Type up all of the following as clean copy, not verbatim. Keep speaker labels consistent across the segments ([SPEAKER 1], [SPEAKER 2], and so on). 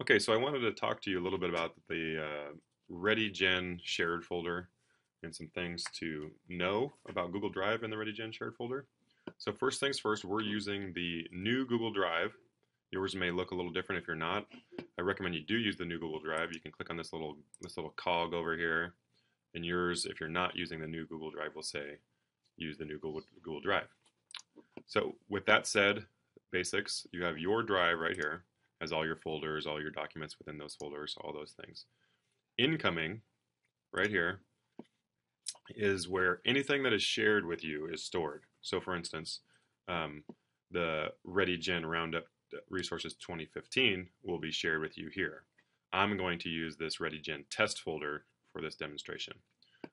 [SPEAKER 1] Okay, so I wanted to talk to you a little bit about the ReadyGEN shared folder and some things to know about Google Drive in the ReadyGEN shared folder. So first things first, we're using the new Google Drive. Yours may look a little different if you're not. I recommend you do use the new Google Drive. You can click on this little cog over here, and yours, if you're not using the new Google Drive, will say use the new Google Drive. So with that said, basics, you have your drive right here, has all your folders, all your documents within those folders, all those things. Incoming, right here, is where anything that is shared with you is stored. So for instance, um, the ReadyGen Roundup Resources 2015 will be shared with you here. I'm going to use this ReadyGen test folder for this demonstration.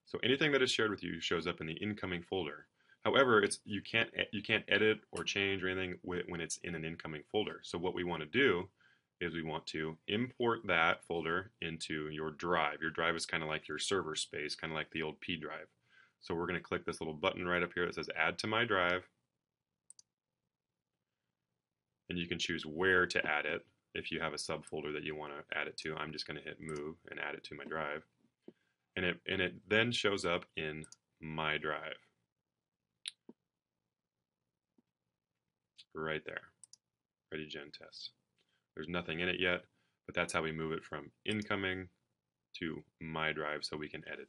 [SPEAKER 1] So anything that is shared with you shows up in the incoming folder. However, you can't edit or change or anything when it's in an incoming folder. So what we want to do is we want to import that folder into your drive. Your drive is kind of like your server space, kind of like the old P drive. So we're going to click this little button right up here that says Add to my drive, and you can choose where to add it. If you have a subfolder that you want to add it to, I'm just going to hit Move and add it to my drive. And it then shows up in my drive right there. ReadyGen test. There's nothing in it yet, but that's how we move it from incoming to my drive so we can edit it.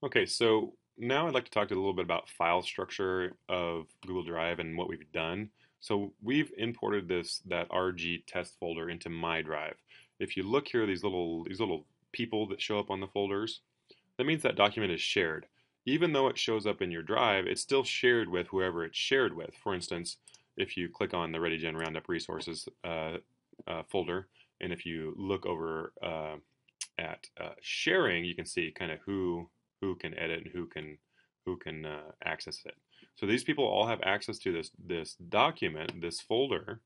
[SPEAKER 1] Okay, so now I'd like to talk to you a little bit about file structure of Google Drive and what we've done. So we've imported that RG test folder into my drive. If you look here, these little people that show up on the folders, that means that document is shared. Even though it shows up in your drive, it's still shared with whoever it's shared with. For instance, if you click on the ReadyGen Roundup Resources folder, and if you look over at sharing, you can see kind of who can edit and who can access it. So these people all have access to this document, this folder,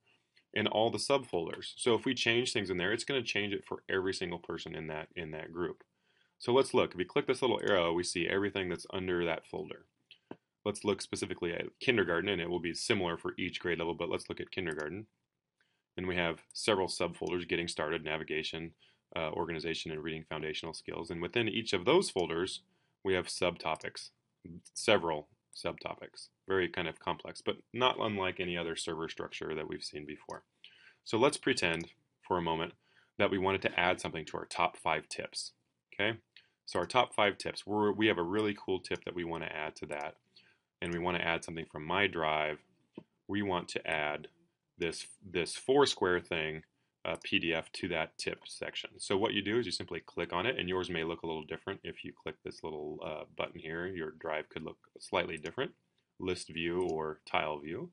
[SPEAKER 1] and all the subfolders. So if we change things in there, it's going to change it for every single person in that group. So let's look. If we click this little arrow, we see everything that's under that folder. Let's look specifically at kindergarten, and it will be similar for each grade level, but let's look at kindergarten. And we have several subfolders: getting started, navigation, organization, and reading foundational skills. And within each of those folders, we have subtopics, several subtopics, very kind of complex, but not unlike any other server structure that we've seen before. So let's pretend for a moment that we wanted to add something to our top 5 tips. Okay, so our top 5 tips, we have a really cool tip that we want to add to that, and we want to add something from my drive. We want to add this Foursquare thing, PDF, to that tip section. So what you do is you simply click on it, and yours may look a little different. If you click this little button here, your drive could look slightly different, list view or tile view.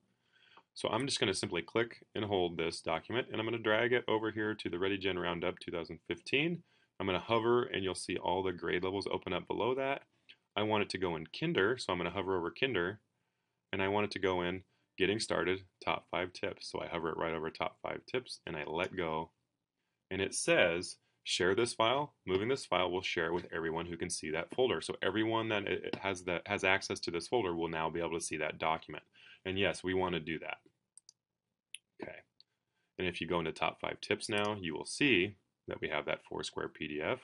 [SPEAKER 1] So I'm just going to simply click and hold this document, and I'm going to drag it over here to the ReadyGen Roundup 2015. I'm going to hover, and you'll see all the grade levels open up below that. I want it to go in Kinder, so I'm going to hover over Kinder, and I want it to go in Getting Started, Top 5 Tips. So I hover it right over Top 5 Tips, and I let go, and it says, share this file. Moving this file will share it with everyone who can see that folder. So everyone that has access to this folder will now be able to see that document. And yes, we want to do that. Okay. And if you go into Top 5 Tips now, you will see that we have that Foursquare PDF,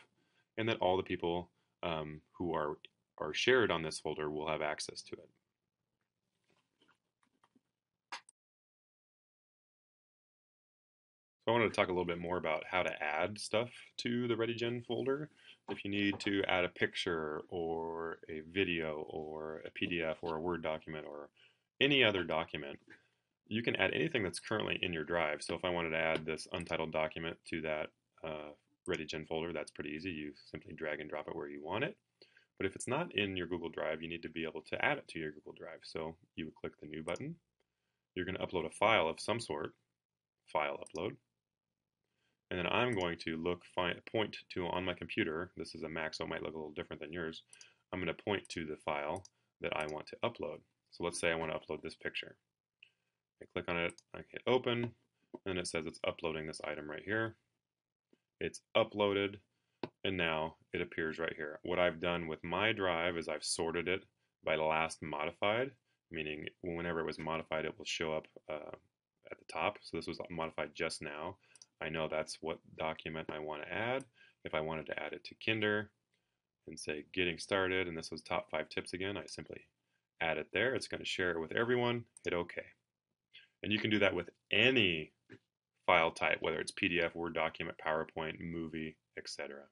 [SPEAKER 1] and that all the people who are shared on this folder will have access to it. So I wanted to talk a little bit more about how to add stuff to the ReadyGen folder. If you need to add a picture or a video or a PDF or a Word document or any other document, you can add anything that's currently in your drive. So if I wanted to add this untitled document to that ReadyGen folder, that's pretty easy. You simply drag and drop it where you want it. But if it's not in your Google Drive, you need to be able to add it to your Google Drive. So you would click the New button. You're going to upload a file of some sort, File Upload. And then I'm going to point to, on my computer, this is a Mac, so it might look a little different than yours. I'm going to point to the file that I want to upload. So let's say I want to upload this picture. I click on it, I hit open, and it says it's uploading this item right here. It's uploaded, and now it appears right here. What I've done with my drive is I've sorted it by last modified, meaning whenever it was modified, it will show up at the top. So this was modified just now. I know that's what document I want to add. If I wanted to add it to Kinder and say getting started, and this was top 5 tips again, I simply add it there. It's going to share it with everyone. Hit OK. And you can do that with any file type, whether it's PDF, Word document, PowerPoint, movie, etc.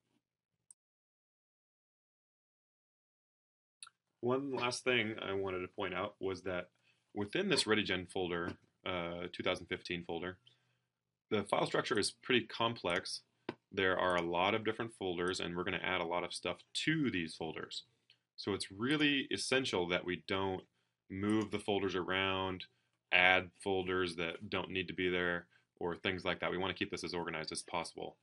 [SPEAKER 1] One last thing I wanted to point out was that within this ReadyGEN folder, 2015 folder, the file structure is pretty complex. There are a lot of different folders, and we're going to add a lot of stuff to these folders. So it's really essential that we don't move the folders around, add folders that don't need to be there, or things like that. We want to keep this as organized as possible.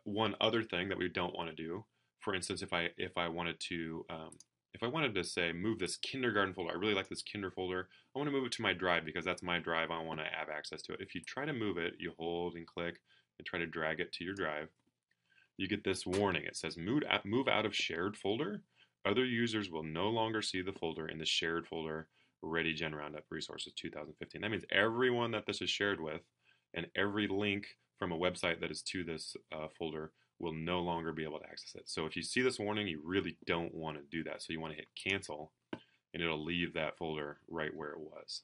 [SPEAKER 1] One other thing that we don't want to do, for instance, if I wanted to say move this kindergarten folder, I really like this kinder folder, I want to move it to my drive because that's my drive, I want to have access to it. If you try to move it, you hold and click and try to drag it to your drive, you get this warning. It says move out of shared folder. Other users will no longer see the folder in the shared folder ReadyGen Roundup Resources 2015. That means everyone that this is shared with and every link from a website that is to this folder will no longer be able to access it. So if you see this warning, you really don't want to do that. So you want to hit cancel and it'll leave that folder right where it was.